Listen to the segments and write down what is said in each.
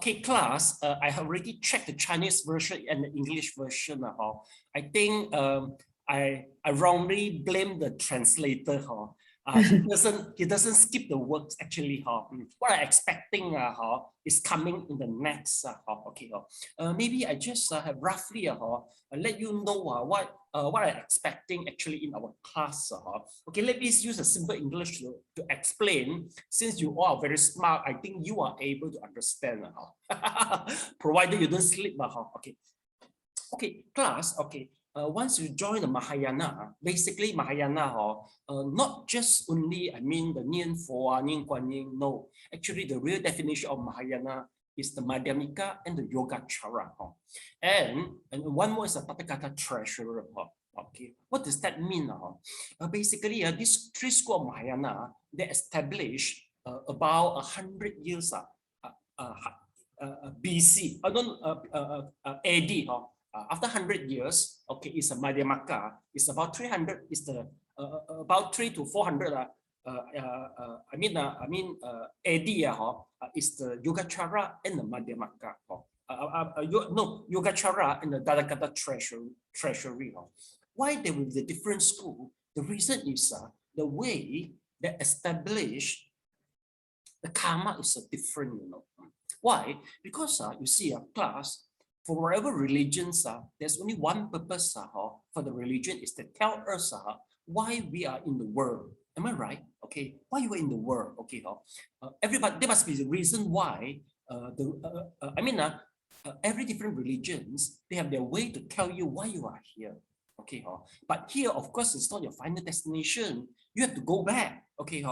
Okay, class, I have already checked the Chinese version and the English version. I think I wrongly blame the translator. He doesn't skip the words actually. What I'm expecting is coming in the next. Okay. Maybe I just have roughly let you know what I'm expecting actually in our class. Okay, let me use a simple English to explain. Since you all are very smart, I think you are able to understand. Provided you don't sleep. Okay. Okay, class. Okay. Once you join the Mahayana, basically Mahayana, not just only, I mean, the Nian Fo, Nian Guan Yin, no. Actually, the real definition of Mahayana is the Madhyamika and the Yogacara. And one more is a Tathagata treasurer. Okay, what does that mean? Basically, these three schools of Mahayana, they established about 100 years BC, AD. After 100 years, okay, it's a Madhyamaka. It's about 300. It's the about 300 to 400. I mean, AD. Is the Yogacara and the Madhyamaka. No, Yogacara and the Tathagata treasury. Why they were the different school? The reason is the way they establish the karma is different. Why? Because you see, class. For whatever religions, there's only one purpose for the religion is to tell us why we are in the world. Am I right? Okay, why you are in the world? Okay, everybody, there must be a reason why. Every different religions, they have their way to tell you why you are here. Okay, but here, of course, it's not your final destination. You have to go back. Okay,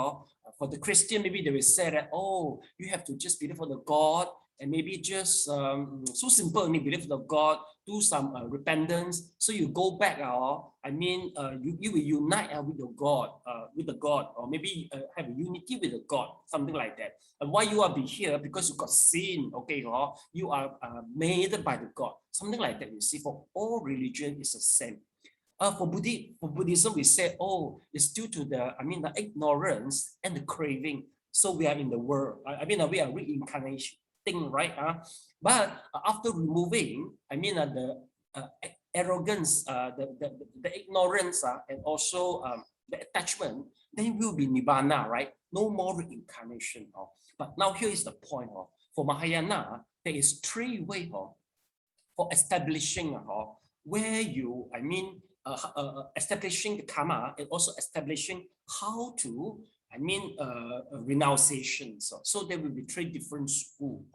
for the Christian, maybe they will say that, oh, you have to just believe for the God. And maybe just so simple, believe in God, do some repentance. So you go back, you will unite with your God, with the God, or maybe have a unity with the God, something like that. And why you are be here? Because you got sin, okay, you are made by the God, something like that. You see, for all religion is the same. For Buddhism, we say, oh, it's due to the ignorance and the craving. So we are in the world. We are reincarnation. Thing, right? But after removing, the arrogance, the ignorance, and also the attachment, then will be Nibbana, right? No more reincarnation. But now here is the point. For Mahayana, there is three ways for establishing where you, establishing the karma and also establishing how to renunciation. So there will be three different schools.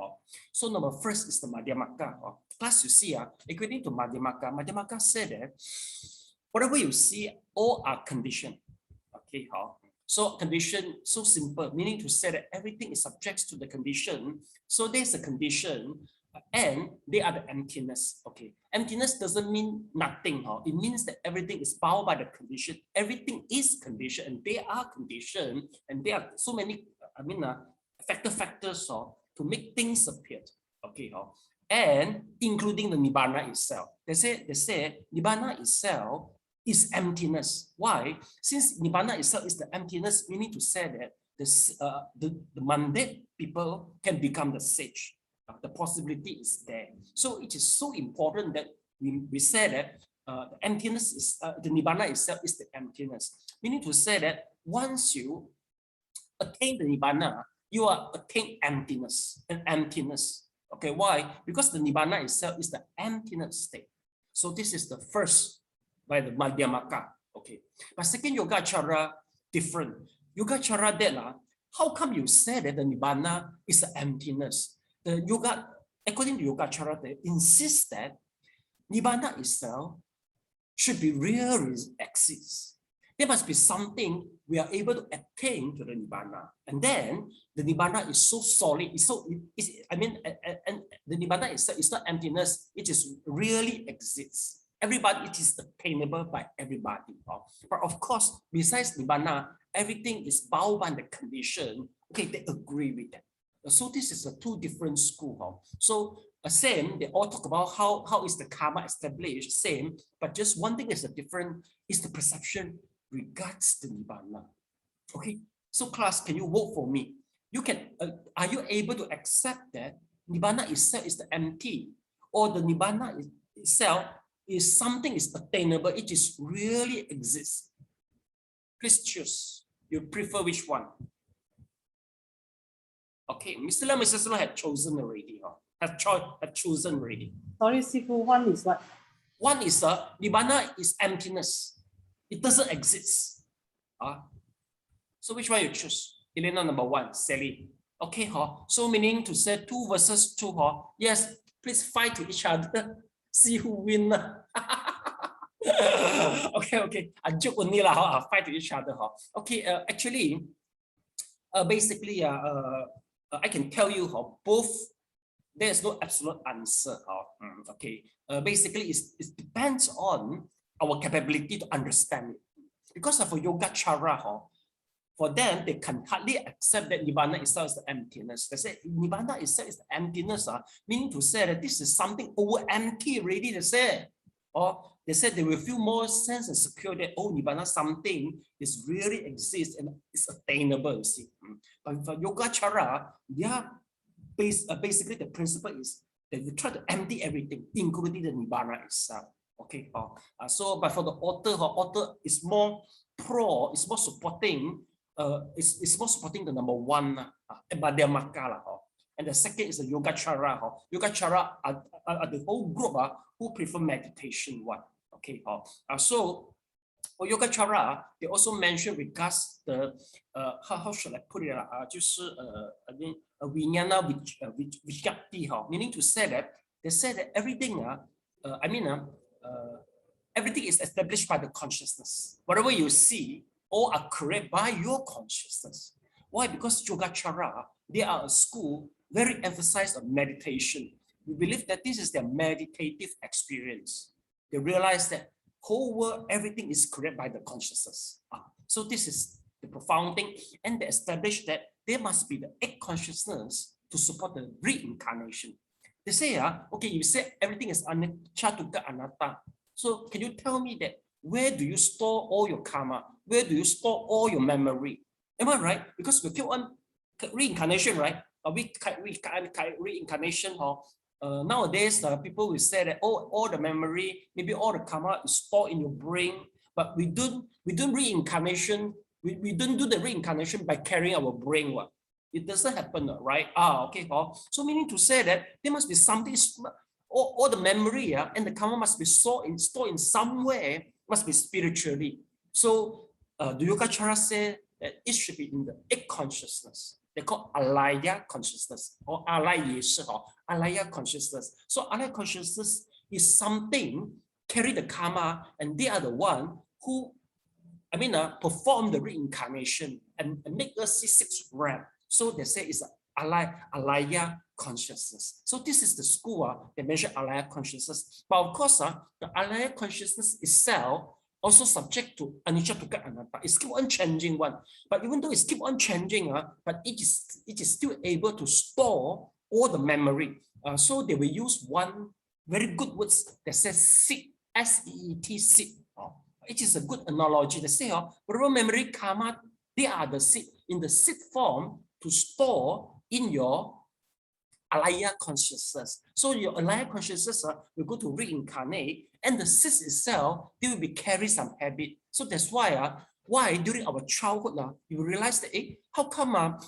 So number first is the Madhyamaka. Plus you see, according to Madhyamaka said that whatever you see, all are conditioned. Okay, so condition, so simple, meaning to say that everything is subject to the condition. So there's a condition and they are the emptiness. Okay, emptiness doesn't mean nothing. It means that everything is bound by the condition. Everything is conditioned, and they are conditioned, and there are so many factors to make things appear. Okay, and including the Nibbana itself. They say Nibbana itself is emptiness. Why? Since Nibbana itself is the emptiness, meaning to say that the mundane people can become the sage. The possibility is there. So it is so important that we say that the emptiness is, the Nibbana itself is the emptiness. Meaning to say that once you attain the Nibbana, you are attain emptiness and emptiness. Okay, why? Because the Nibbana itself is the emptiness state. So this is the first by the Madhyamaka. Okay, but second Yogacara, different. Yogacara that how come you say that the Nibbana is the emptiness? The yoga, according to Yogacara, they insist that Nibbana itself should be real exists. There must be something we are able to attain to the Nibbana. And then the Nibbana is so solid, and the Nibbana itself is not emptiness, it is really exists. Everybody, it is attainable by everybody. But of course, besides Nibbana, everything is bound by the condition. Okay, they agree with that. So this is a two different school. So same, they all talk about how is the karma established, same, but just one thing is a different, is the perception regards the Nibbana. Okay, so class, can you vote for me? You can, are you able to accept that Nibbana itself is the empty, or the Nibbana itself is something is attainable, it is really exists. Please choose. You prefer which one? Okay, Mr. Lam, Mrs. Lam had chosen already. Have chosen already. Sorry, Sifu, one is what? One is Nibbana is emptiness. It doesn't exist. So which one you choose? Elena, number one, Sally. Okay, so meaning to say 2 versus 2, yes, please fight to each other, see who win. Okay, I joke only lah, fight to each other. Okay, actually, basically, I can tell you both, there's no absolute answer. Okay, basically, it depends on our capability to understand it. Because of a Yogacara, for them, they can hardly accept that Nibbana itself is the emptiness. They say Nibbana itself is the emptiness, meaning to say that this is something over empty already, they say. Or they said they will feel more sense and secure that, oh, Nibbana something is really exists and is attainable, you see. But for Yogacara, basically the principle is that you try to empty everything, including the Nibbana itself. Okay, so but for the author is more pro, is more supporting, it's more supporting the number one, Madhyamaka, and the second is the Yogacara. Yogacara are the whole group who prefer meditation one. Okay, so for Yogacara, they also mention regards the how should I put it? Vijnana Vijnati, meaning to say that they say that everything, everything is established by the consciousness. Whatever you see, all are created by your consciousness. Why? Because Yogacara, they are a school very emphasized on meditation. We believe that this is their meditative experience. They realize that whole world, everything is created by the consciousness. So this is the profound thing. And they establish that there must be the 8 consciousness to support the reincarnation. They say, okay, you said everything is anicca, dukkha, anatta. So can you tell me that where do you store all your karma? Where do you store all your memory? Am I right? Because we keep on reincarnation, right? Reincarnation, nowadays people will say that all the memory, maybe all the karma is stored in your brain, but we don't reincarnation. We don't do the reincarnation by carrying our brain. It doesn't happen, right? Okay. So meaning to say that there must be something, all the memory and the karma must be stored in somewhere, must be spiritually. So the Yogacara say that it should be in the 8 consciousness. They call alaya consciousness or alaya consciousness. So alaya consciousness is something carry the karma, and they are the one who, perform the reincarnation and make us see 6 realms. So they say it's alaya consciousness. So this is the school they measure alaya consciousness. But of course, the alaya consciousness itself also subject to anicca, dukkha, anatta. It's keep on changing one. But even though it's keep on changing, but it is still able to store all the memory. So they will use one very good words that says sit, S-E-E-T, sit. It is a good analogy. They say, whatever memory karma, they are the sit in the sit form to store in your alaya consciousness. So your alaya consciousness will go to reincarnate, and the sit itself, they will be carry some habit. So that's why during our childhood, you realize that, how come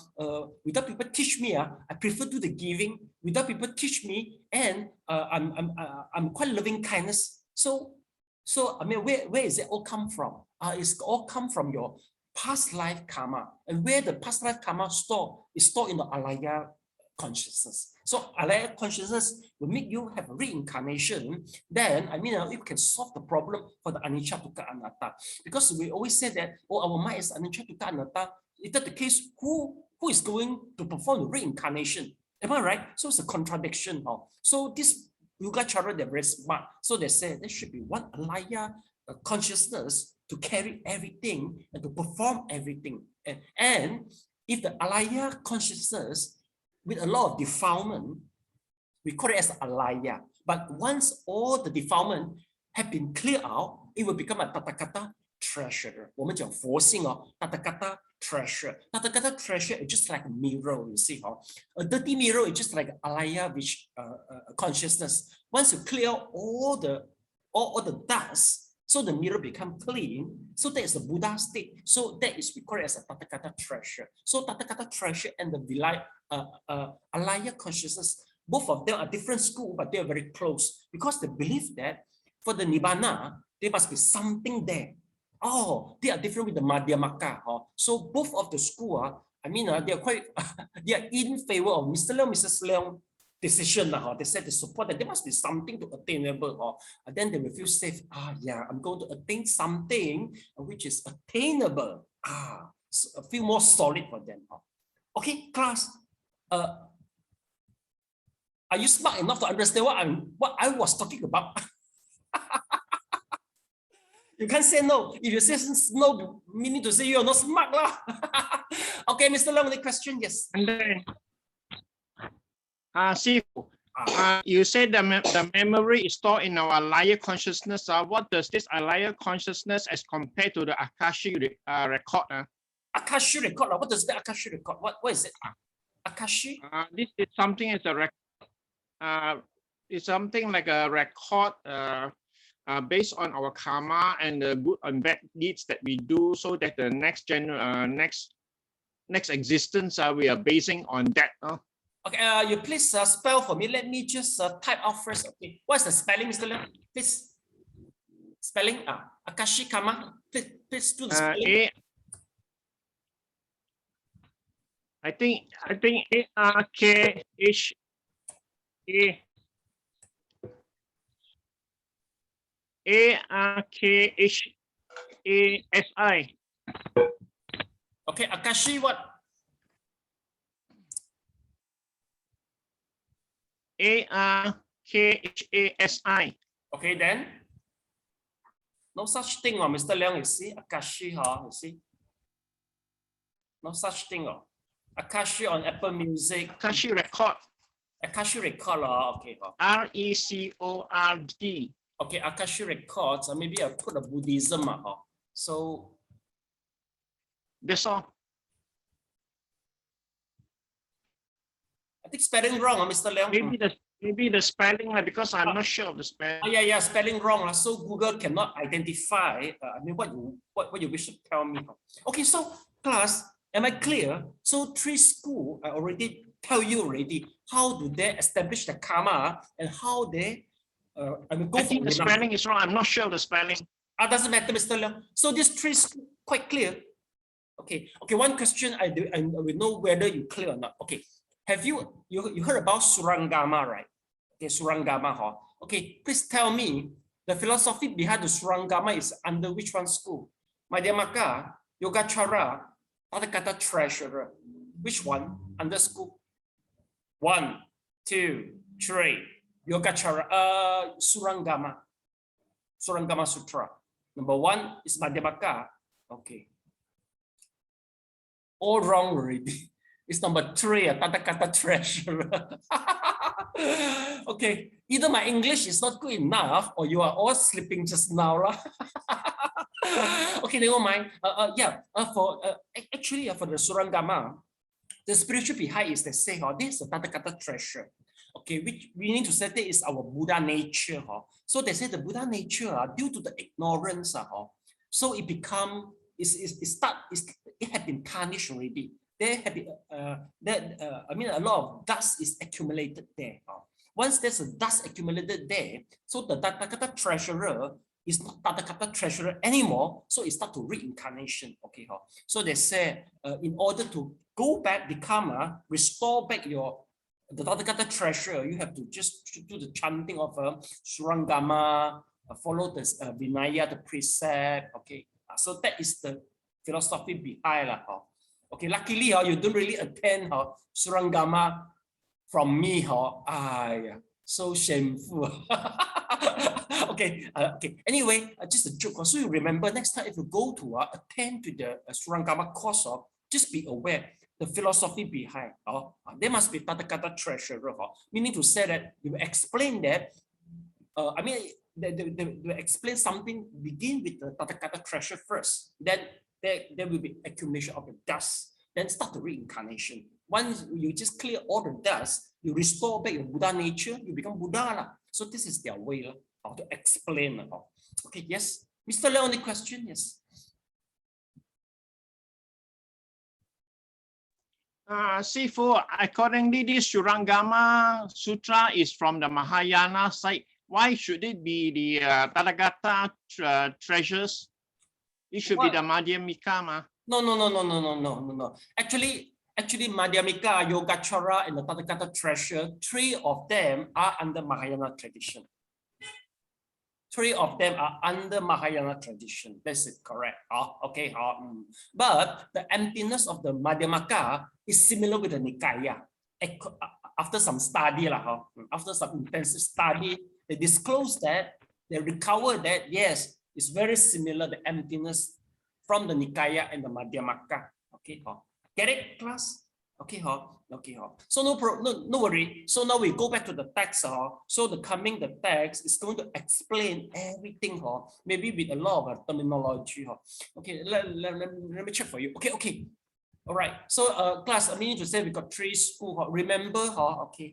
without people teach me, I prefer to do the giving. Without people teach me, and I'm quite loving kindness. So where is it all come from? It's all come from your past life karma, and where the past life karma is stored in the alaya consciousness. So alaya consciousness will make you have a reincarnation. Then it can solve the problem for the anicca, dukkha, anatta. Because we always say that, our mind is anicca, dukkha, anatta. Is that the case? Who is going to perform the reincarnation? Am I right? So it's a contradiction. So this Yogacara, they're very smart. So they say there should be one alaya consciousness to carry everything and to perform everything. And if the alaya consciousness with a lot of defilement, we call it as alaya. But once all the defilement have been cleared out, it will become a tathagata treasure. 我们讲佛性tathagata treasure. Tathagata treasure is just like a mirror, you see. A dirty mirror is just like alaya, which consciousness. Once you clear all the dust, so the mirror become clean. So that is the Buddha state. So that is recorded as a Tathagata treasure. So Tathagata treasure and the alaya consciousness, both of them are different school, but they are very close because they believe that for the Nibbana, there must be something there. Oh, they are different with the Madhyamaka. So both of the school, they are quite, they are in favor of Mr. Leong, Mrs. Leong decision. They said they support that there must be something to attainable. Then they will feel safe. Yeah, I'm going to attain something which is attainable. So feel more solid for them. Okay, class. Are you smart enough to understand what I was talking about? You can't say no. If you say no, meaning to say you are not smart lah. Okay, Mr. Long, the question, yes. And then, you said the memory is stored in our alaya consciousness. What does this alaya consciousness as compared to the Akashic record? Akashic record, what does the Akashic record? What is it? Akashic? This is something as a record. It's something like a record based on our karma and the good and bad deeds that we do, so that the next existence we are basing on that. Okay, you please spell for me. Let me just type out first. Okay, what's the spelling, Mr. Leong? Please. Spelling. Akashic karma. Please do the spelling. I think ARKHASI. Okay, Akashi what? ARKHASI. Okay, then. No such thing, Mr. Leong, you see. Akashi, you see. No such thing. Akashi on Apple Music. Akashi record. Akashi record. Okay. RECORD. Okay, Akashi records. Maybe I put a Buddhism. So that's all. I think spelling wrong, Mr. Leong. Maybe the spelling, because I'm not sure of the spelling. Yeah, spelling wrong. So Google cannot identify. What you wish to tell me. Okay, so class, am I clear? So three schools, I already tell you already. How do they establish the karma and how they? I think the spelling is wrong. I'm not sure of the spelling. Doesn't matter, Mr. Leong. So these three schools quite clear. Okay. One question I will know whether you clear or not. Okay. Have you heard about Surangama, right? Okay, Surangama. Okay, please tell me the philosophy behind the Surangama is under which one school? Madhyamaka, Yogacara, Tathagata treasurer. Which one under school? 1, 2, 3. Yogacara, Surangama Sutra. Number 1 is Madhyamaka. Okay. All wrong already. It's number 3, Tathagata treasurer. Okay, either my English is not good enough or you are all sleeping just now. Okay, never mind. Actually, for the Surangama, the spiritual behind is they say, this is the Tathagata treasure. Okay, which we need to say that is our Buddha nature. So they say the Buddha nature, due to the ignorance, so it become, it had been tarnished already. There have been, a lot of dust is accumulated there. Once there's a dust accumulated there, so the Tathagata treasurer is not Tathagata treasurer anymore, so it starts to reincarnation. Okay, so they say in order to go back, restore back the Tathagata treasure, you have to just do the chanting of Surangama, follow the Vinaya, the precept. Okay, so that is the philosophy behind. Okay, luckily you don't really attend Surangama from me. So shameful. Okay. Anyway, just a joke. So you remember next time if you go to attend to the Surangama course, just be aware the philosophy behind. There must be Tathagata treasurer. Meaning to say that you explain that. They explain something. Begin with the Tathagata treasure first. Then there will be accumulation of the dust. Then start the reincarnation. Once you just clear all the dust, you restore back your Buddha nature, you become Buddha. So this is their way how to explain. Okay, yes. Mr. Leon, any question? Yes. Sifu, accordingly, this Shurangama Sutra is from the Mahayana side. Why should it be the Tathagata treasures? It should be the Madhyamika. No. Actually, Madhyamika, Yogacara, and the Tathagata treasure, three of them are under Mahayana tradition. Three of them are under Mahayana tradition. That's it, correct. Okay. But the emptiness of the Madhyamaka is similar with the Nikaya. After some study, after some intensive study, they disclose that, they recover that, yes, it's very similar, the emptiness from the Nikaya and the Madhyamaka. Okay, get it, class? Okay, so no worry. So now we go back to the text. So the text is going to explain everything. Maybe with a lot of terminology. Okay, let me check for you. Okay. All right. So class, I mean to say we got three schools. Remember, okay,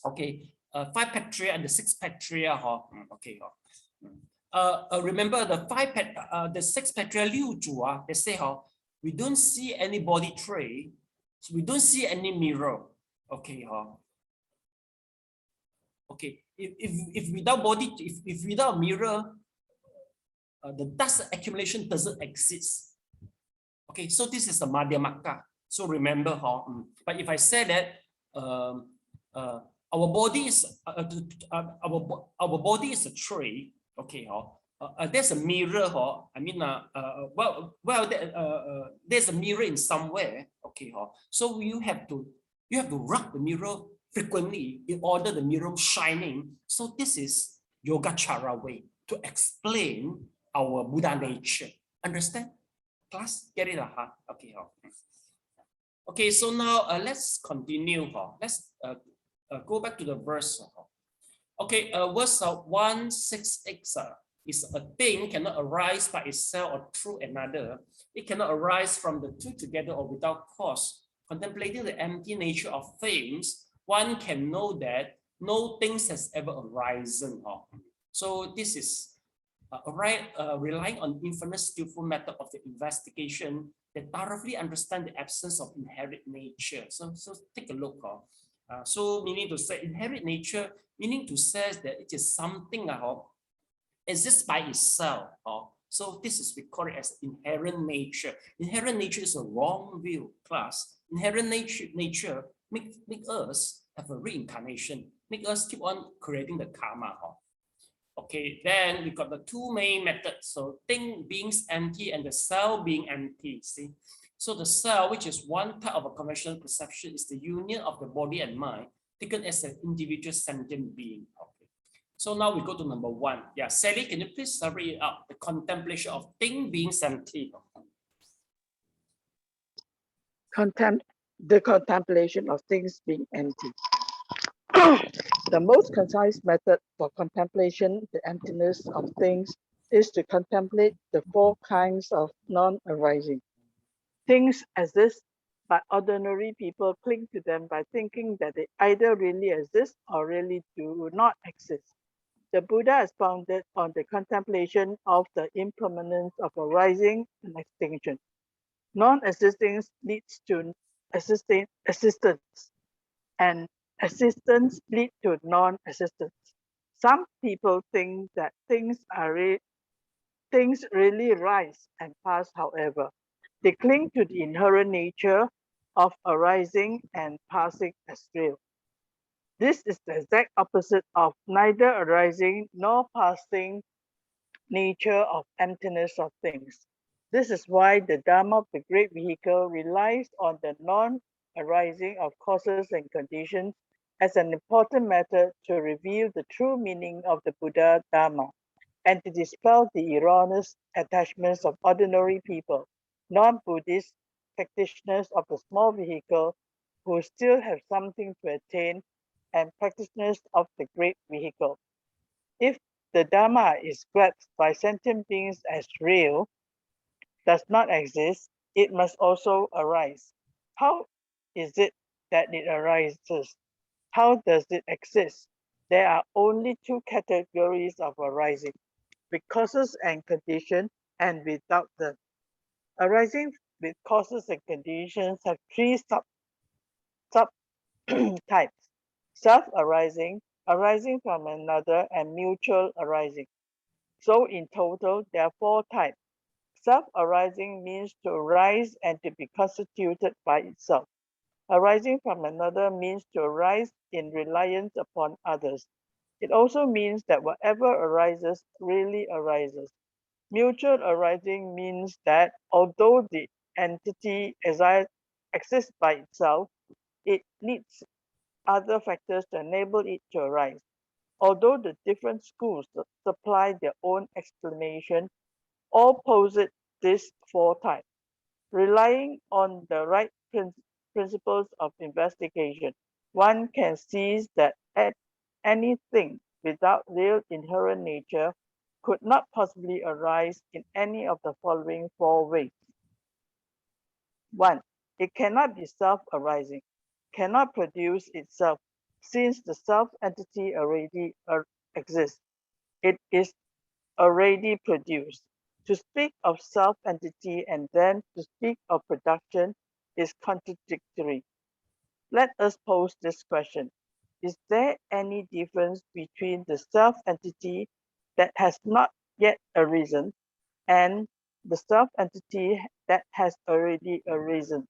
okay. 5 patria and the 6 patria. Okay. Remember the 6 patria Liu Zhu, they say we don't see any body tray, so we don't see any mirror. Okay, okay. If without body, if without mirror, the dust accumulation doesn't exist. Okay, so this is the Madhyamaka. So remember, but if I say that our body is our body is a tray. Okay, there's a mirror. I mean, there's a mirror in somewhere. Okay, so you have to rub the mirror frequently in order the mirror shining. So this is Yogacara way to explain our Buddha nature. Understand? Class, get it? Okay. Okay, so now let's continue. Let's go back to the verse. Okay, verse 168 is a thing cannot arise by itself or through another. It cannot arise from the two together or without cause. Contemplating the empty nature of things, one can know that no things has ever arisen. So this is relying on infinite skillful method of the investigation that thoroughly understand the absence of inherent nature. So take a look. So meaning to say inherent nature, meaning to say that it is something exists by itself. So this is we call it as inherent nature. Inherent nature is a wrong view, class. Inherent nature make us have a reincarnation, make us keep on creating the karma. Okay, then we got the two main methods. So thing being empty and the cell being empty. See, so the cell, which is one type of a conventional perception, is the union of the body and mind taken as an individual sentient being. Okay, so now we go to number 1. Yeah, Sally, can you please read it out? The contemplation of thing being empty. The contemplation of things being empty. The most concise method for contemplation, the emptiness of things, is to contemplate the 4 kinds of non-arising. Things exist, but ordinary people cling to them by thinking that they either really exist or really do not exist. The Buddha is founded on the contemplation of the impermanence of arising and extinction. Non-existence leads to existence, and existence leads to non-existence. Some people think that things really rise and pass, however. They cling to the inherent nature of arising and passing as real. This is the exact opposite of neither arising nor passing nature of emptiness of things. This is why the Dharma of the great vehicle relies on the non-arising of causes and conditions as an important method to reveal the true meaning of the Buddha Dharma and to dispel the erroneous attachments of ordinary people, non-Buddhist practitioners of the small vehicle who still have something to attain, and practitioners of the great vehicle. If the Dharma is grasped by sentient beings as real, does not exist, it must also arise. How is it that it arises? How does it exist? There are only two categories of arising, with causes and conditions and without them. Arising with causes and conditions have three sub types: self-arising, arising from another, and mutual arising. So in total, there are four types. Self-arising means to arise and to be constituted by itself. Arising from another means to arise in reliance upon others. It also means that whatever arises really arises. Mutual arising means that although the entity exists by itself, it needs other factors to enable it to arise. Although the different schools supply their own explanation, all posit these four types. Relying on the right principles of investigation, one can see that anything without real inherent nature could not possibly arise in any of the following four ways. 1. It cannot be self-arising, cannot produce itself, since the self-entity already exists. It is already produced. To speak of self-entity and then to speak of production is contradictory. Let us pose this question. Is there any difference between the self-entity that has not yet arisen and the self-entity that has already arisen?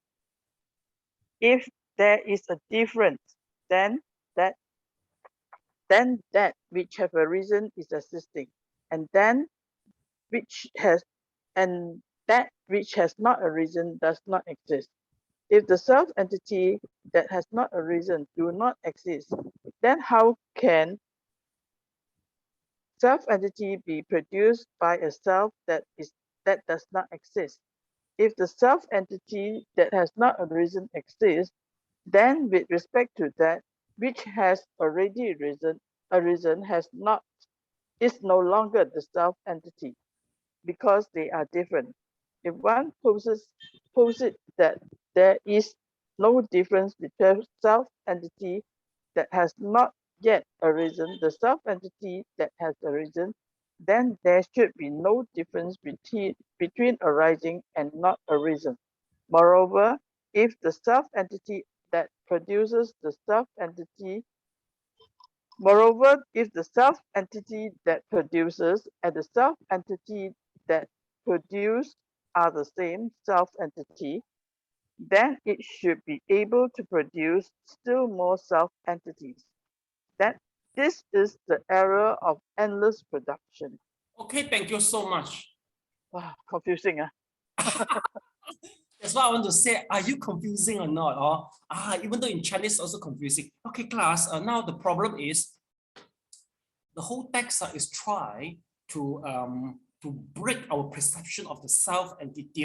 If there is a difference, then that which have arisen is existing, and that which has not arisen does not exist. If the self-entity that has not arisen do not exist, then how can self-entity be produced by a self that does not exist? If the self-entity that has not arisen exists, then with respect to that which has already arisen is no longer the self-entity, because they are different. If one posits that there is no difference between self-entity that has not yet arisen, the self-entity that has arisen, then there should be no difference between arising and not arisen. Moreover, if the self-entity that produces the self-entity that produces and the self-entity that produce are the same self-entity, then it should be able to produce still more self-entities. That this is the era of endless production. Okay, thank you so much. Wow, confusing, huh? That's what I want to say. Are you confusing or not? Even though in Chinese also confusing. Okay, class. Now the problem is the whole text is try to break our perception of the self entity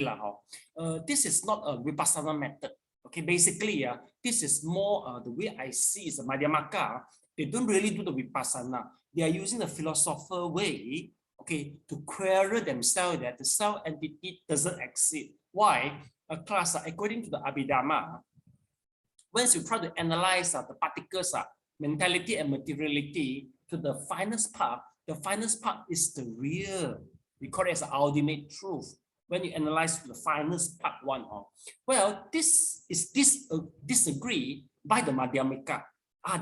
this is not a vipassana method. Okay, basically, this is more the way I see is the Madhyamaka. They don't really do the vipassana. They are using the philosopher way, okay, to query themselves that the self entity doesn't exist. Why? A class, according to the Abhidhamma, once you try to analyze the particles, mentality and materiality to the finest part, the finest part is the real. We call it as the ultimate truth. When you analyze the finest part one, well, this is disagree by the Madhyamika.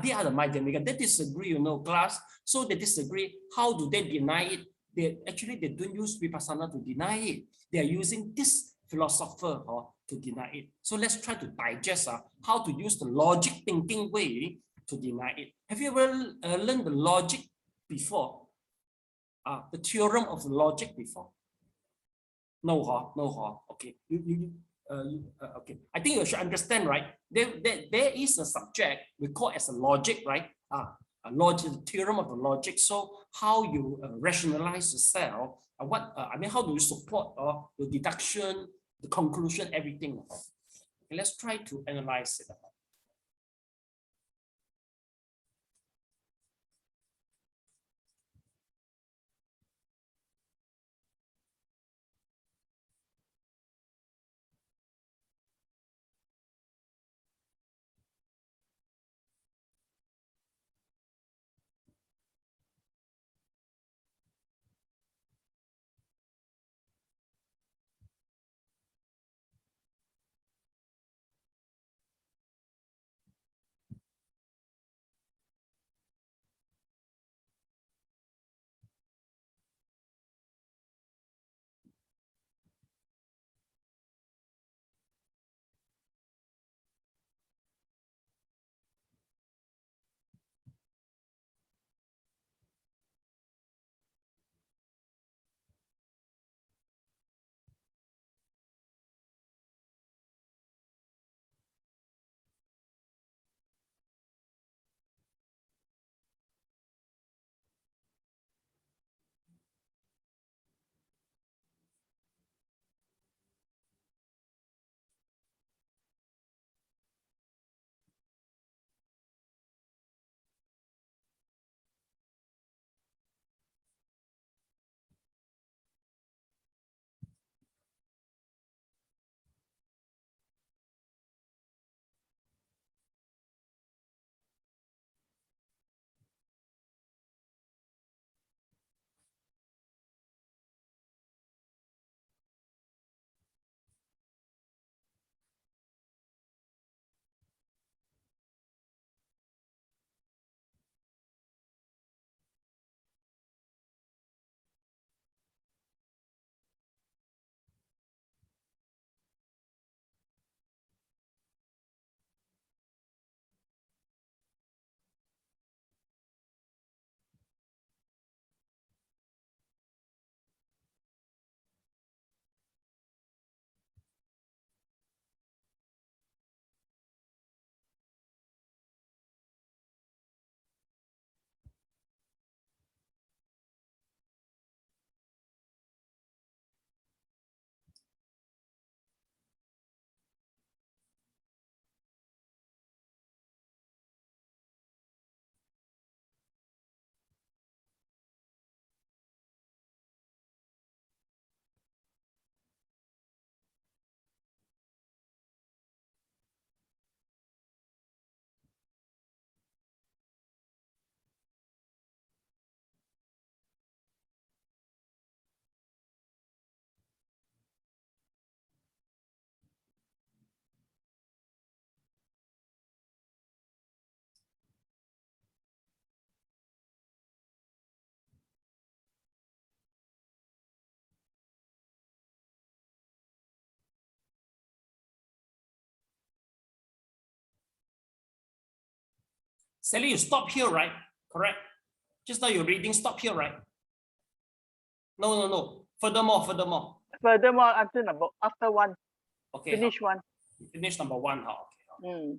They are the Madhyamika. They disagree, class. So they disagree. How do they deny it? They don't use vipassana to deny it. They are using this philosopher to deny it. So let's try to digest how to use the logic thinking way to deny it. Have you ever learned the logic before? The theorem of the logic before? No, no, okay. Okay. I think you should understand, right? There is a subject we call as a logic, right? A logic, the theorem of the logic. So how you rationalize the self? How do you support the deduction, the conclusion, everything? Okay, let's try to analyze it. Sally, you stop here, right? Correct. Just now you're reading, stop here, right? No. Furthermore. Furthermore, until after one. Okay. Finish one. Finish number one. Okay.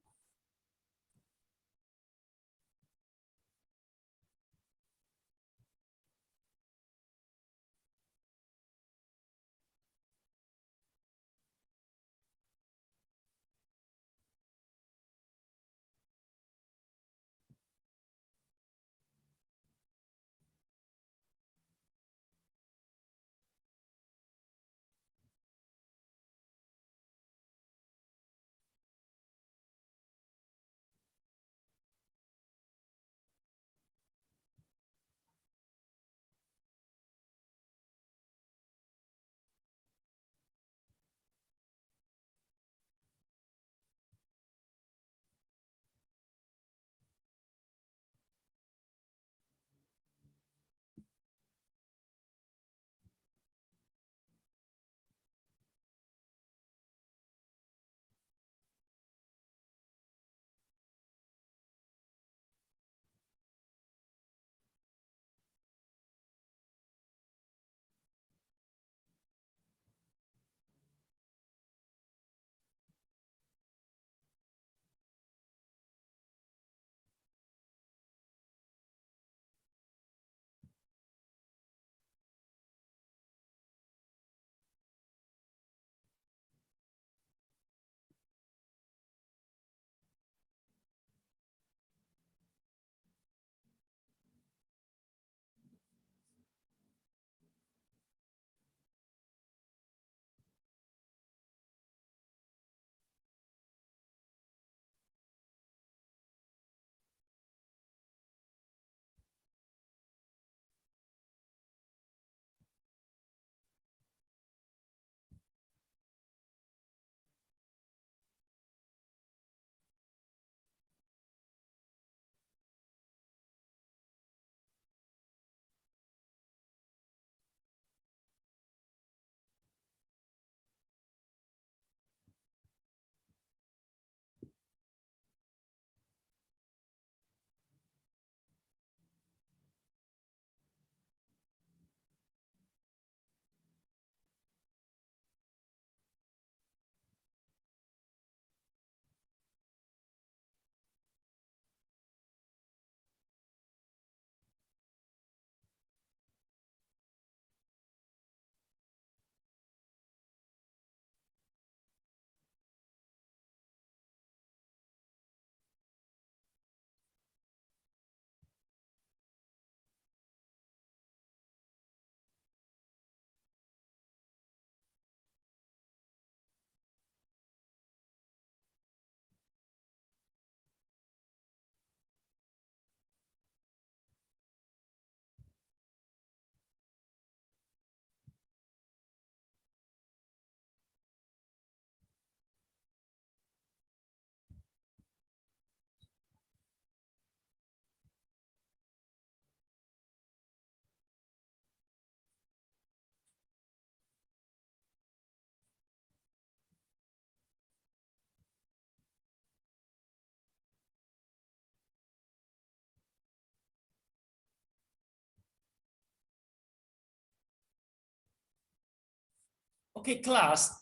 Okay, class.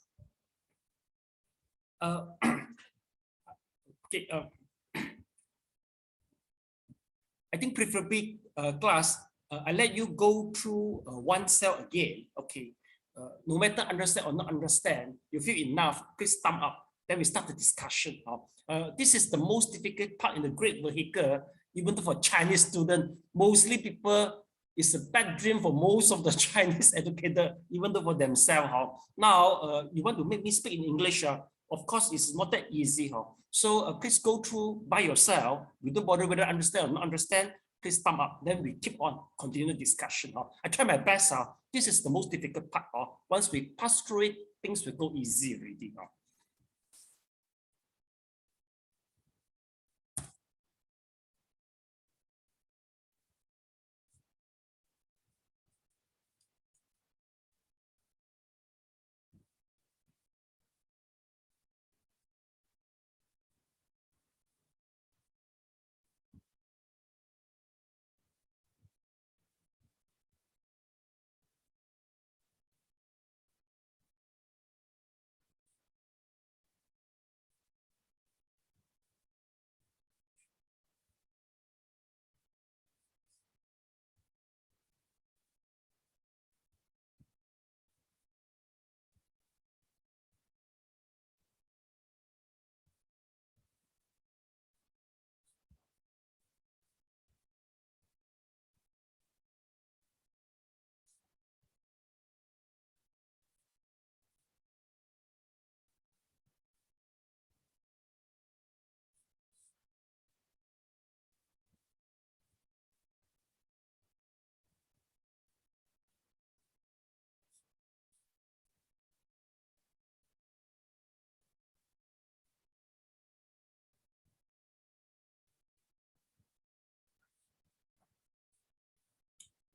Okay. I think preferably class, I let you go through one cell again. Okay. No matter understand or not understand, you feel enough, please thumb up. Then we start the discussion. This is the most difficult part in the great vehicle, even for Chinese students. Mostly people, it's a bad dream for most of the Chinese educator, even though for themselves. Now, you want to make me speak in English, of course, it's not that easy. So please go through by yourself. We don't bother whether understand or not understand. Please thumb up. Then we keep on continue discussion. I try my best. This is the most difficult part. Once we pass through it, things will go easy already.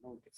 Okay.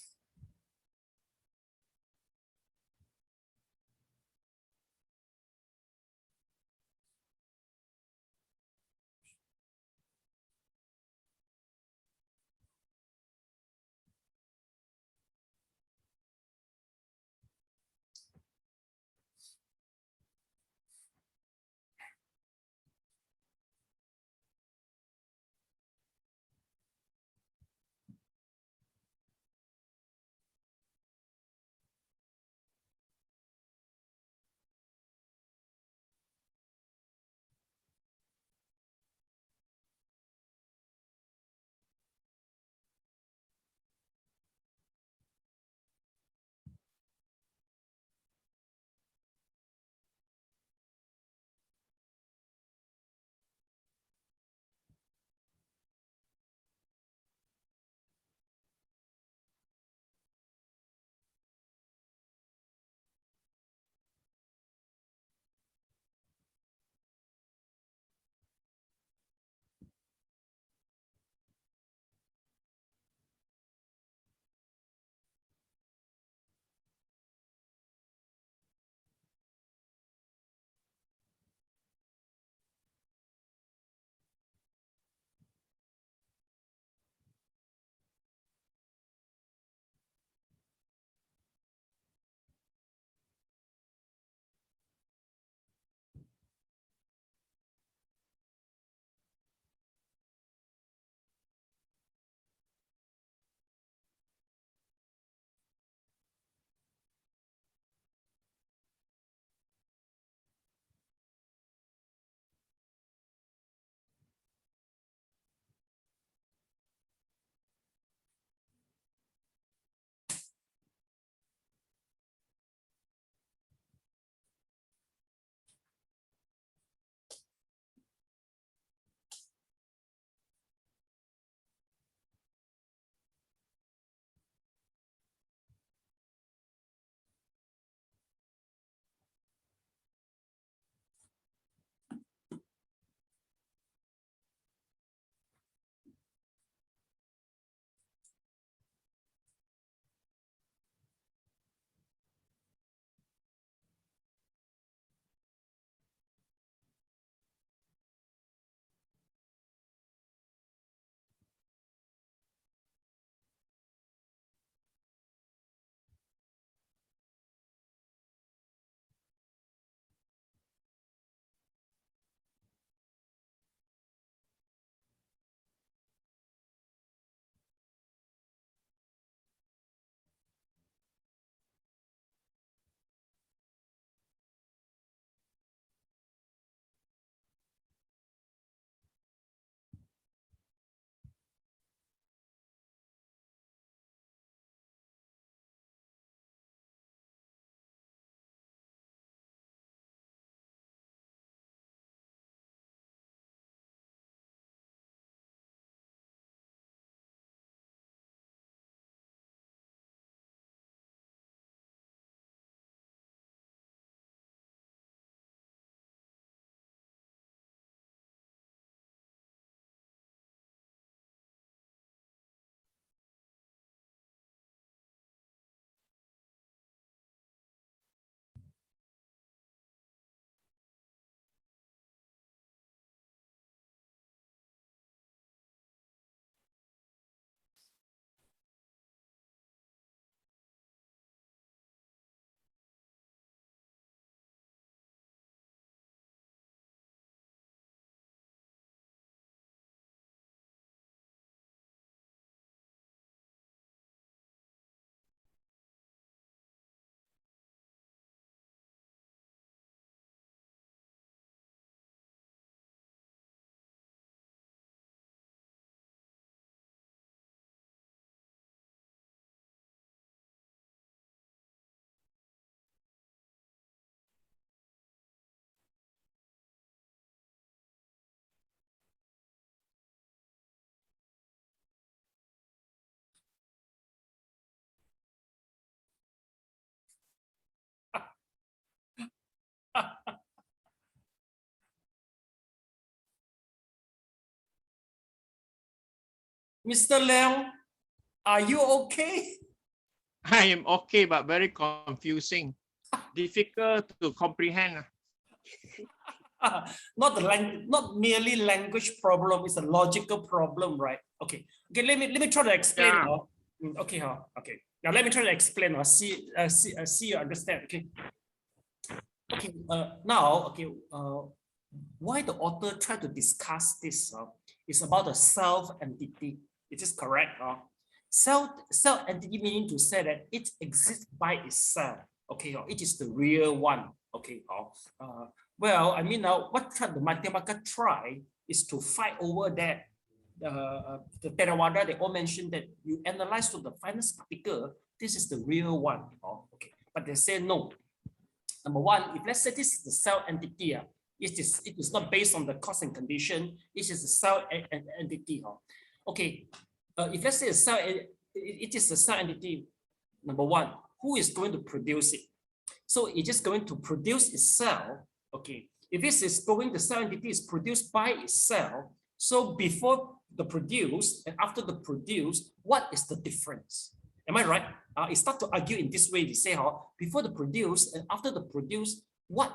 Mr. Leong, Are you okay? I am okay, but very confusing, difficult to comprehend. Not merely language problem, it's a logical problem, right? Okay. Let me try to explain. Yeah. Okay. Okay. Now let me try to explain. See you understand. Okay. Okay. Now, okay. Why the author tried to discuss this is about the self entity. It is correct. Self entity meaning to say that it exists by itself. Okay. It is the real one. Okay. Well, I mean, what the Madhyamaka try is to fight over that. The Theravada, they all mentioned that you analyze to the finest particle, this is the real one. Okay. But they say no. Number one, if let's say this is the cell entity, it is not based on the cause and condition, it is a cell entity. Okay. If let's say a cell, it is a cell entity, number one, who is going to produce it? So it is going to produce itself. Okay, if this is going, the cell entity is produced by itself. So before the produce and after the produce, what is the difference? Am I right? It starts to argue in this way. They say, before the produce and after the produce, what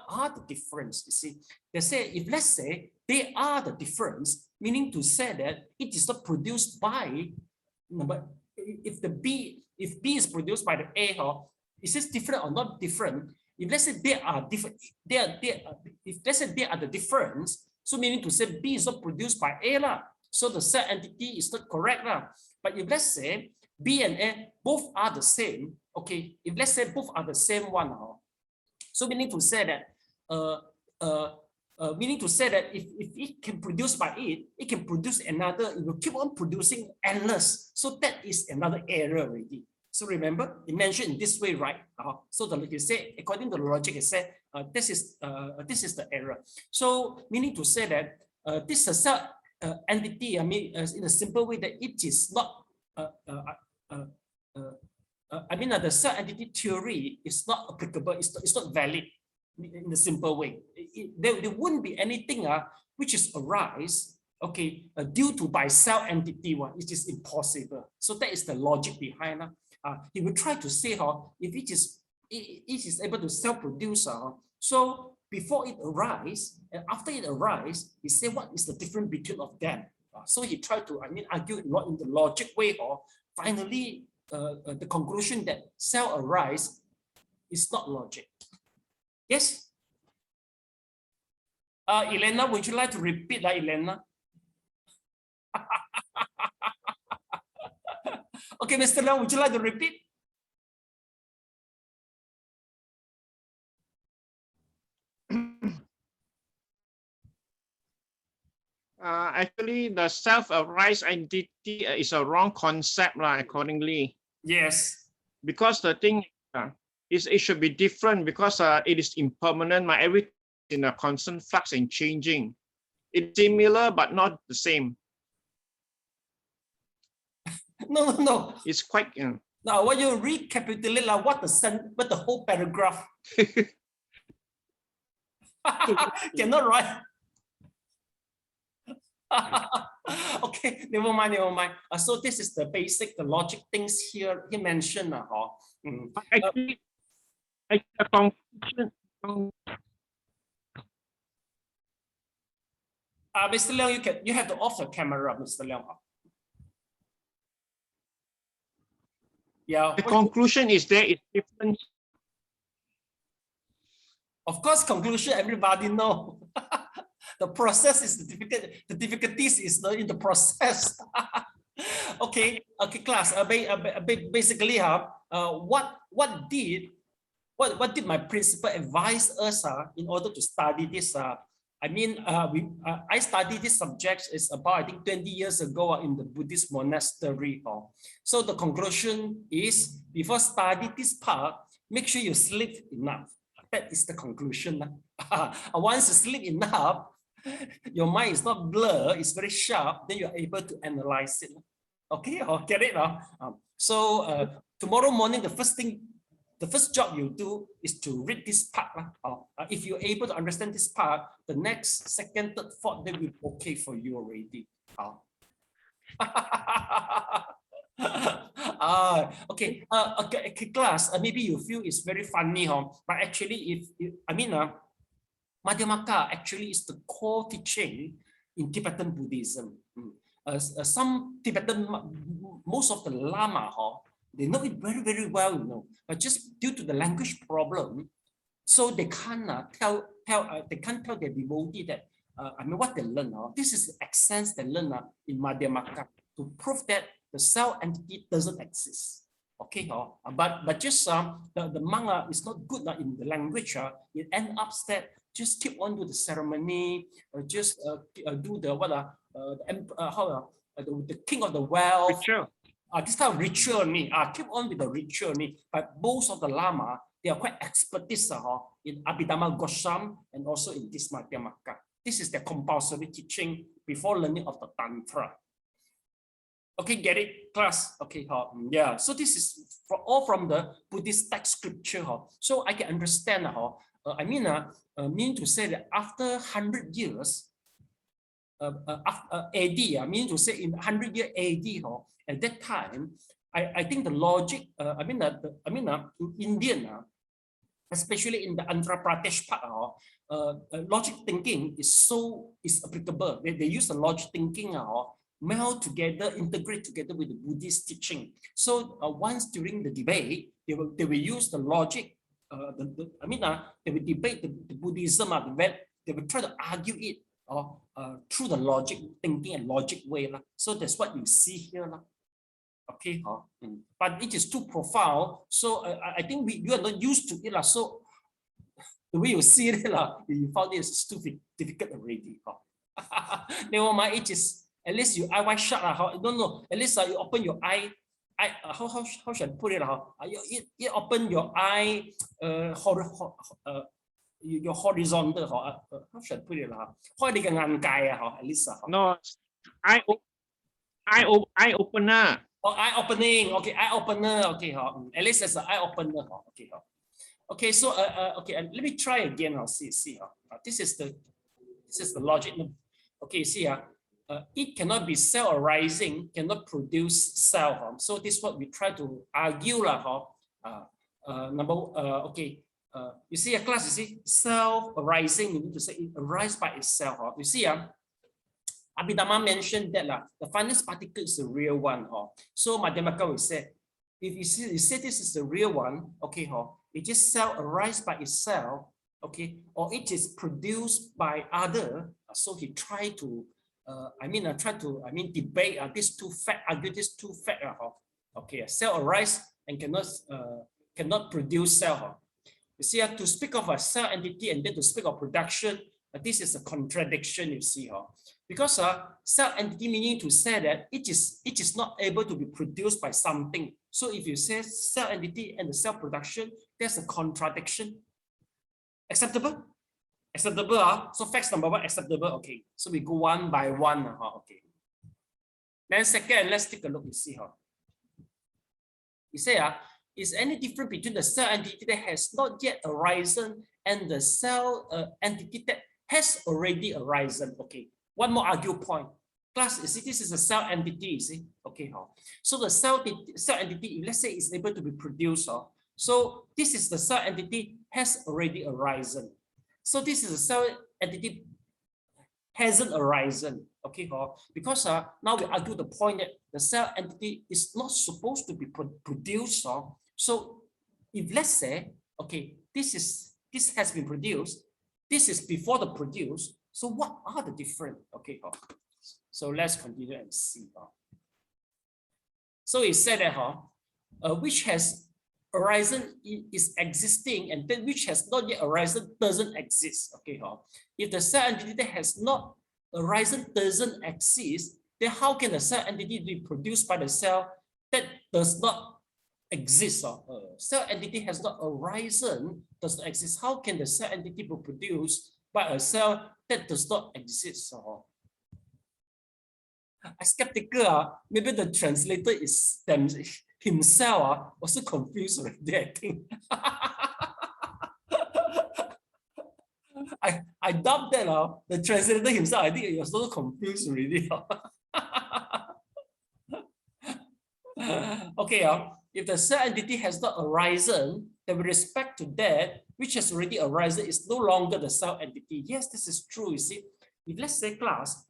are the difference? You see, they say if let's say they are the difference, meaning to say that it is not produced by, but if B is produced by the A, is this different or not different? If let's say they are different, if let's say they are the difference, so meaning to say B is not produced by A lah. So the cell entity is not correct lah. But if let's say B and A both are the same, okay. If let's say both are the same one, so meaning to say that if it can produce by it can produce another. It will keep on producing endless. So that is another error already. So remember, it mentioned in this way, right? So you say, according to the logic, it said this is the error. So meaning to say that this is a entity. I mean, in a simple way, that it is not. I mean, the cell entity theory is not applicable. It's not valid in a simple way. There wouldn't be anything which is arise. Okay, due to by cell entity one, it is impossible. So that is the logic behind. He will try to say if it is able to self-produce, so before it arises and after it arises, he say what is the difference between of them. So he tried to argue not in the logic way, finally the conclusion that cell arise is not logic. Yes. Elena, would you like to repeat, Elena? Okay, Mr. Leong, would you like to repeat? Actually, the self-arise entity is a wrong concept, accordingly. Yes. Because the thing is, it should be different because it is impermanent. Everything is in a constant flux and changing. It's similar, but not the same. No. It's quite. Now, when you recapitulate, what the whole paragraph? Cannot write. Okay, never mind. So this is the basic, the logic things here he mentioned. Actually, the conclusion. Mr. Leong, you have to off the camera, Mr. Leong. Yeah. The conclusion is there is different. Of course, conclusion everybody know. The process is the difficult. The difficulties is in the process. Okay, class. Basically, what did my principal advise us in order to study this? I studied this subject is about, I think, 20 years ago in the Buddhist monastery. So the conclusion is, before study this part, make sure you sleep enough. That is the conclusion. Once you sleep enough, your mind is not blurred, it's very sharp, then you're able to analyze it. Okay, get it? So tomorrow morning, the first job you do is to read this part. If you're able to understand this part, the next, second, third, fourth, they will be okay for you already. Okay. Okay, class. Maybe you feel it's very funny, but actually, Madhyamaka actually is the core teaching in Tibetan Buddhism. Some Tibetan, most of the Lama, they know it very, very well, but just due to the language problem, so they can't tell their devotee that what they learn. This is the essence they learn in Madhyamaka to prove that the self entity doesn't exist. Okay, but just the monk is not good in the language. It ends up that just keep on with the ceremony, just do the the king of the wealth. Ritual. This kind of ritual keep on with the ritual but most of the Lama, they are quite expertise in Abhidhamma Goswam and also in this Madhyamaka. This is the compulsory teaching before learning of the Tantra. Okay, get it, class? Okay, yeah. So this is all from the Buddhist text scripture. So I can understand. Mean to say that after 100 years, AD, mean to say in 100 year AD, at that time, I think the logic, in Indian, especially in the Andhra Pradesh part, logic thinking is applicable. They use the logic thinking meld together, integrate together with the Buddhist teaching. So once during the debate, they will use the logic. They will debate the Buddhism. They will try to argue it through the logic thinking and logic way. So that's what you see here. Okay, but it is too profound. So I think you are not used to it. So the way you see it, you found it is too difficult already. Never mind, it is. At least your eye shut. I don't know. At least you open your eye. How should I put it? You open your eye. Your horizontal. How should I put it? At least. No, eye opener. Oh, eye opening. Okay, eye opener. Okay, at least it's an eye opener. Okay, okay. So okay, let me try again. See. This is the logic. Okay, see. It cannot be self-arising, cannot produce self. So this is what we try to argue. Okay. You see a class, you see, self-arising, you need to say it arises by itself. You see, Abhidhamma mentioned that the finest particle is the real one. So Madhyamaka will say, if you say this is the real one, okay, it just self-arises by itself, okay, or it is produced by other. So he tried to debate these two facts, argue these two facts. Okay, self arise and cannot produce self. You see, to speak of a cell entity and then to speak of production, this is a contradiction. You see, because cell entity meaning to say that it is not able to be produced by something. So if you say cell entity and the cell production, there's a contradiction. Acceptable? Acceptable. So facts number one, acceptable. Okay. So we go one by one. Okay. Then second, let's take a look. You see, you say, is any difference between the cell entity that has not yet arisen and the cell entity that has already arisen? Okay. One more argue point. Class, you see, this is a cell entity. You see, okay. So the cell entity, let's say, is able to be produced. So this is the cell entity has already arisen. So this is a cell entity hasn't arisen, okay? Because now we argue the point that the cell entity is not supposed to be produced. So if let's say, okay, this has been produced, this is before the produce. So what are the different? Okay, so let's continue and see. So it said that which has arisen is existing and then which has not yet arisen doesn't exist. Okay, if the cell entity that has not arisen doesn't exist, then how can the cell entity be produced by the cell that does not exist? Cell entity has not arisen, does not exist. How can the cell entity be produced by a cell that does not exist? I'm skeptical. Maybe the translator is himself also confused already, I think. I doubt that the translator himself, I think he was also confused already. Okay, if the self entity has not arisen, then with respect to that which has already arisen is no longer the self entity. Yes, this is true. You see, if let's say class,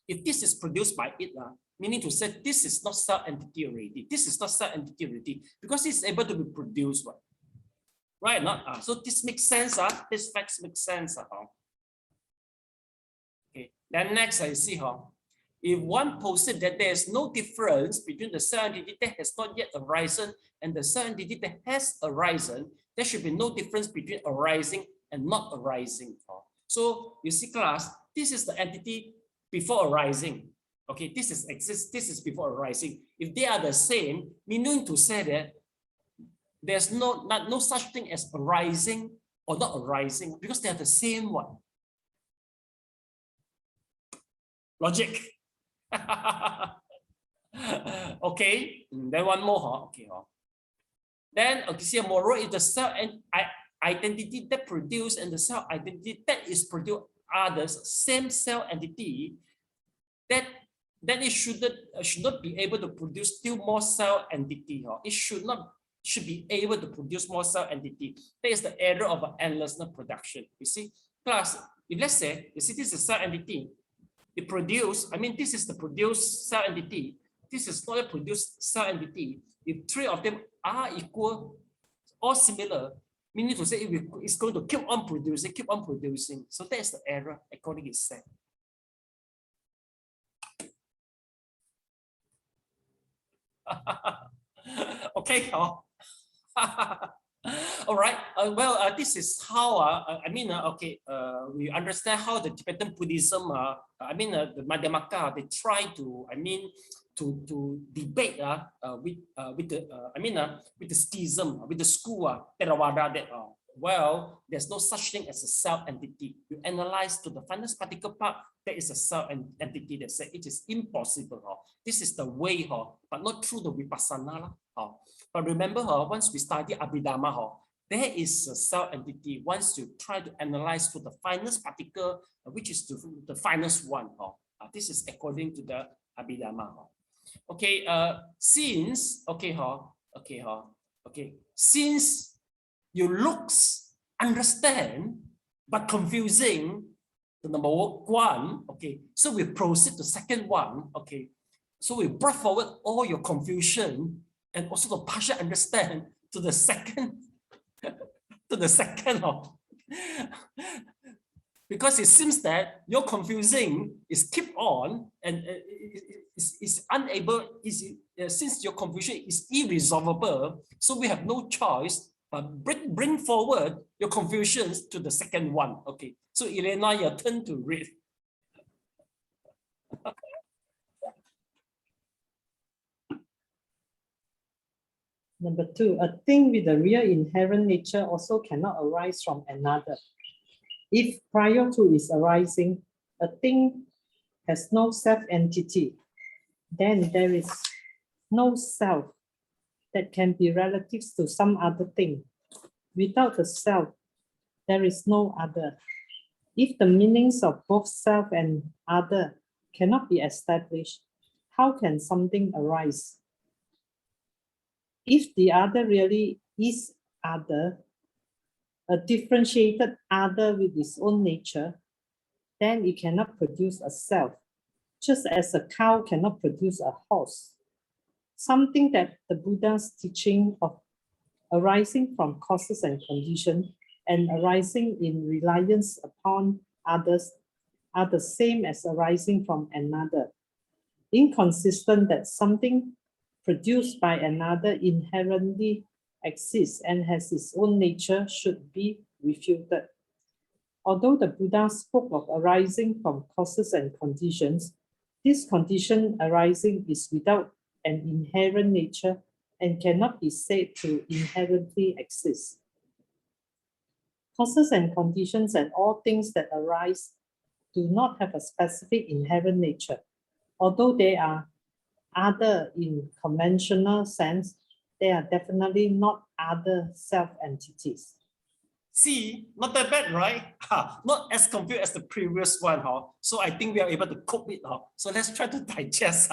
if this is produced by it, meaning to say this is not self entity already. This is not self entity already because it's able to be produced, right? Not so this makes sense. This facts make sense. Okay. Then next, I see if one posits that there is no difference between the self entity that has not yet arisen and the self entity that has arisen, there should be no difference between arising and not arising. So you see, class, this is the entity before arising. Okay, this is before arising. If they are the same, meaning to say that there's no such thing as arising or not arising because they are the same one. Logic. Okay, then one more. Okay, then okay, see, moreover, if the self and identity that produce and the self identity that is produced are the same self entity, then it should not be able to produce still more self entity. It should be able to produce more self entity. That is the error of an endless production. You see, plus if let's say you see this is self entity, it produce. I mean, this is the produced self entity. This is not a produced self entity. If three of them are equal or similar, meaning to say it's going to keep on producing. So that is the error according to itself. Okay. All right. This is how we understand how the Tibetan Buddhism. The Madhyamaka, they try to to debate with the schism, with the school Theravada that there's no such thing as a self entity. You analyze to the finest particle part, there is a self entity that says it is impossible. This is the way, but not through the vipassana. But remember, once we study Abhidhamma, there is a self entity. Once you try to analyze to the finest particle, which is the finest one. This is according to the Abhidhamma. Okay, since your looks understand but confusing the number one, okay, so we proceed to second one, okay, so we brought forward all your confusion and also the partial understand to the second because it seems that your confusing is keep on and is unable, since your confusion is irresolvable, so we have no choice but bring forward your confusions to the second one. Okay, so Elena, your turn to read. Number 2, a thing with a real inherent nature also cannot arise from another. If prior to its arising, a thing has no self-entity, then there is no self that can be relative to some other thing. Without a self, there is no other. If the meanings of both self and other cannot be established, how can something arise? If the other really is other, a differentiated other with its own nature, then it cannot produce a self, just as a cow cannot produce a horse. Something that the Buddha's teaching of arising from causes and conditions and arising in reliance upon others are the same as arising from another. Inconsistent that something produced by another inherently exists and has its own nature should be refuted. Although the Buddha spoke of arising from causes and conditions, this condition arising is without an inherent nature and cannot be said to inherently exist. Causes and conditions and all things that arise do not have a specific inherent nature. Although they are other in conventional sense, they are definitely not other self-entities. See, not that bad, right? Not as confused as the previous one. So I think we are able to cope it. So let's try to digest.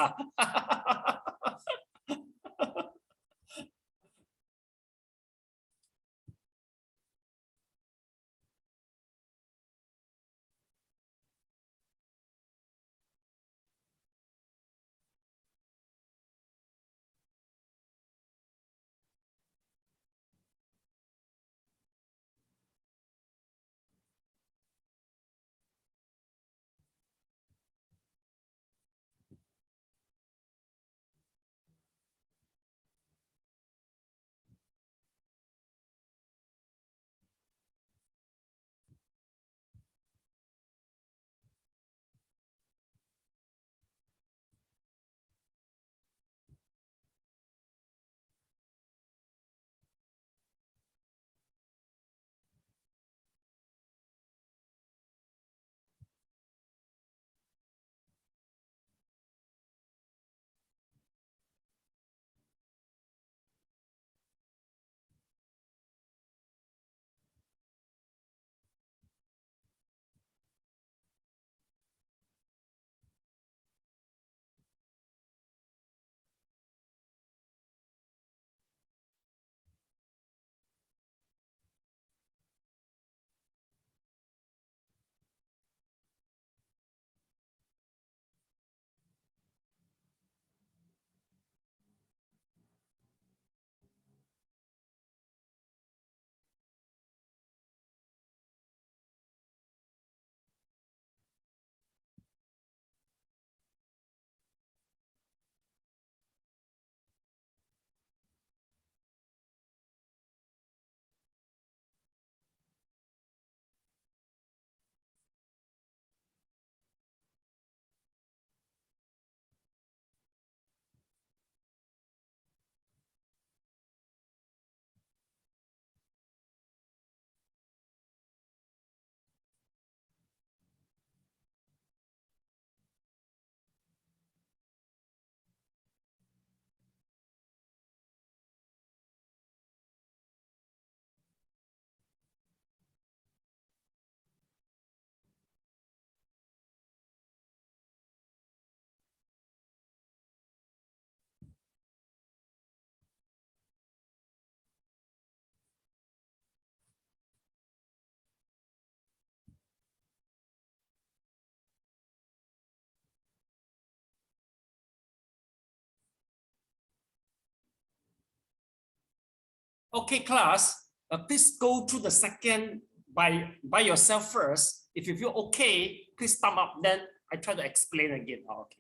Okay, class, please go through the second by yourself first. If you feel okay, please thumb up. Then I try to explain again. Okay.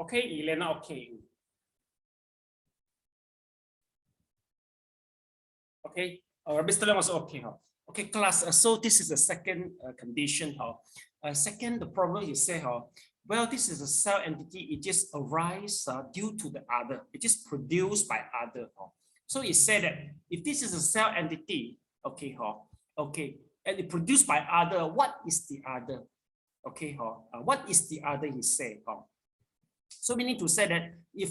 Okay, Elena, okay. Okay, Mr. Leong also okay. Huh? Okay, class, so this is the second condition. Second, the problem is say, well, this is a cell entity, it just arises due to the other, it is produced by other. So it said that if this is a cell entity, okay, okay, and it produced by other, what is the other? Okay, what is the other, he said. So we need to say that if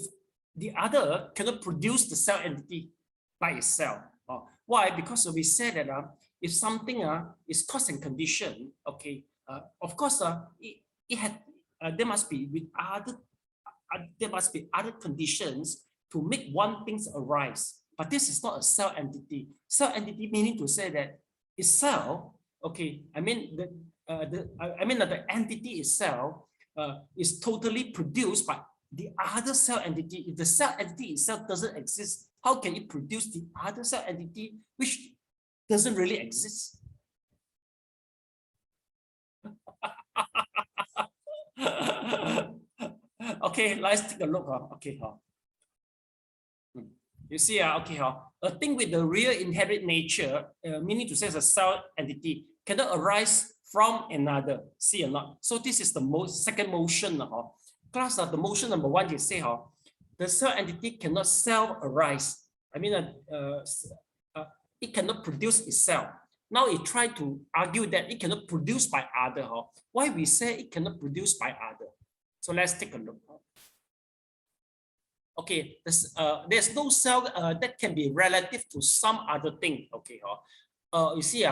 the other cannot produce the cell entity by itself. Why? Because we said that if something is cause and condition, okay, of course it had there must be with other there must be other conditions to make one thing arise. But this is not a cell entity. Cell entity meaning to say that itself, okay, I mean the entity itself is totally produced by the other cell entity. If the cell entity itself doesn't exist, how can it produce the other cell entity which doesn't really exist? Okay, let's take a look. Okay, you see, okay, a thing with the real inherent nature, meaning to say a cell entity, cannot arise from another. See or not? So this is the second motion. Class, the motion number one, you say, the cell entity cannot self-arise. I mean, it cannot produce itself. Now it tried to argue that it cannot produce by other. Why we say it cannot produce by other? So let's take a look. Okay, there's no cell that can be relative to some other thing. Okay, you see,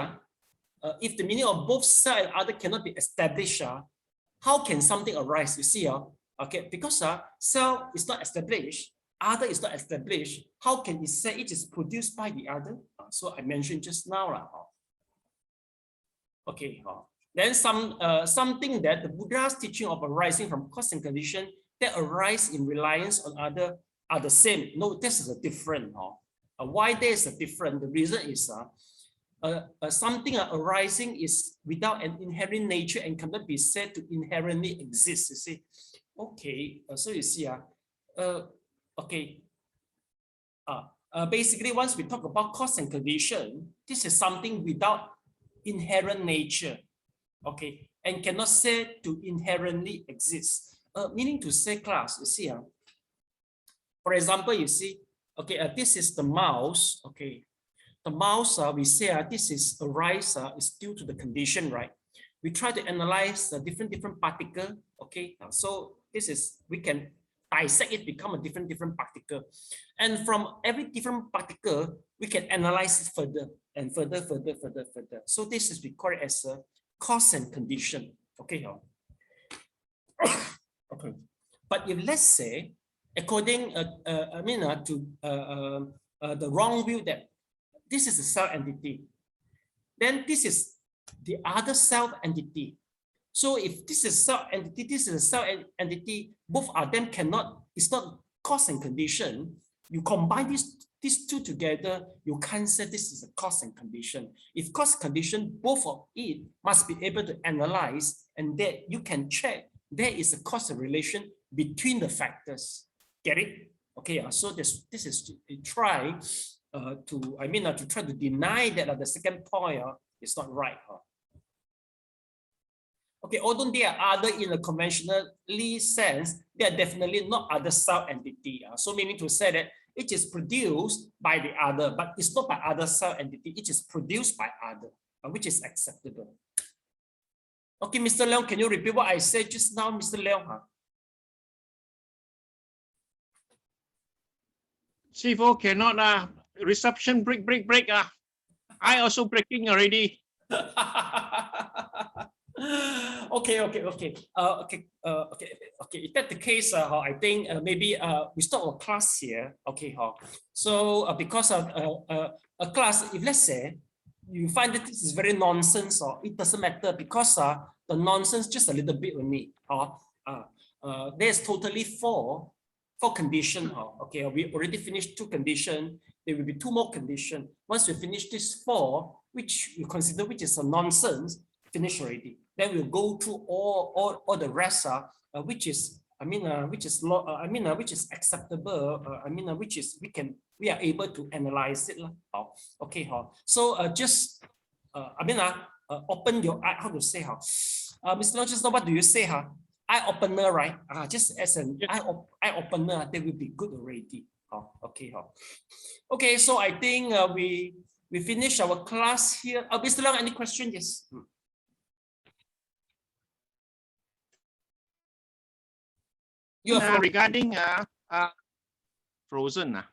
if the meaning of both cell and other cannot be established, how can something arise? You see, okay, because cell is not established, other is not established. How can it say it is produced by the other? So I mentioned just now. Okay, then something that the Buddha's teaching of arising from cause and condition that arise in reliance on other are the same. No, this is a different. Why there is a different? The reason is something arising is without an inherent nature and cannot be said to inherently exist. You see, okay. So you see, okay. Basically, once we talk about cause and condition, this is something without inherent nature, okay, and cannot say to inherently exist. Meaning to say, class, you see, for example, you see, okay, this is the mouse, okay. The mouse, we say this is arise is due to the condition, right? We try to analyze the different particle, okay. So this is, we can dissect it, become a different particle, and from every different particle, we can analyze it further and further. So this is we call it as a cause and condition, okay. Okay, but if let's say, according, to the wrong view that this is a self entity, then this is the other self entity. So if this is self entity, this is a self entity, both of them cannot, it's not cause and condition. You combine these two together, you can't say this is a cause and condition. If cause condition, both of it must be able to analyze, and that you can check there is a causal relation between the factors. Get it? Okay, so this is to try to try to deny that the second point is not right. Okay, although they are other in a conventionally sense, they are definitely not other self entity. So meaning to say that it is produced by the other, but it's not by other self entity. It is produced by other, which is acceptable. Okay, Mr. Leong, can you repeat what I said just now, Mr. Leong? Sifu cannot reception break. I also breaking already. Okay. If that's the case, I think maybe we stop our class here. Okay, so because of a class, if let's say you find that this is very nonsense, or it doesn't matter because the nonsense just a little bit only. There's totally four conditions. Okay, we already finished 2 conditions. There will be 2 more conditions. Once we finish this 4, which you consider which is a nonsense, finish already. Then we'll go through all the rest, which is which is acceptable. Which is we are able to analyze it. Okay, so just open your eye. How to say Mr. Long, just know what do you say? Eye opener, right? Just as an eye opener, they will be good already. Okay, okay. So I think we finish our class here. Mr. Long, any question? Yes. You are regarding frozen.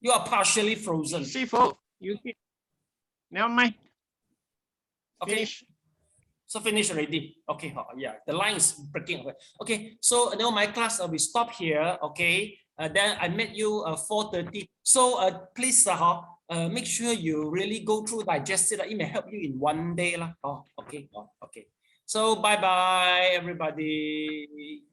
You are partially frozen. Sifu, you never mind. Okay. Finish. So finish already. Okay, yeah, the line is breaking away. Okay, so now my class we stop here. Okay, then I met you 4:30. So please make sure you really go through, digest it. It may help you in one day. Okay. So bye everybody.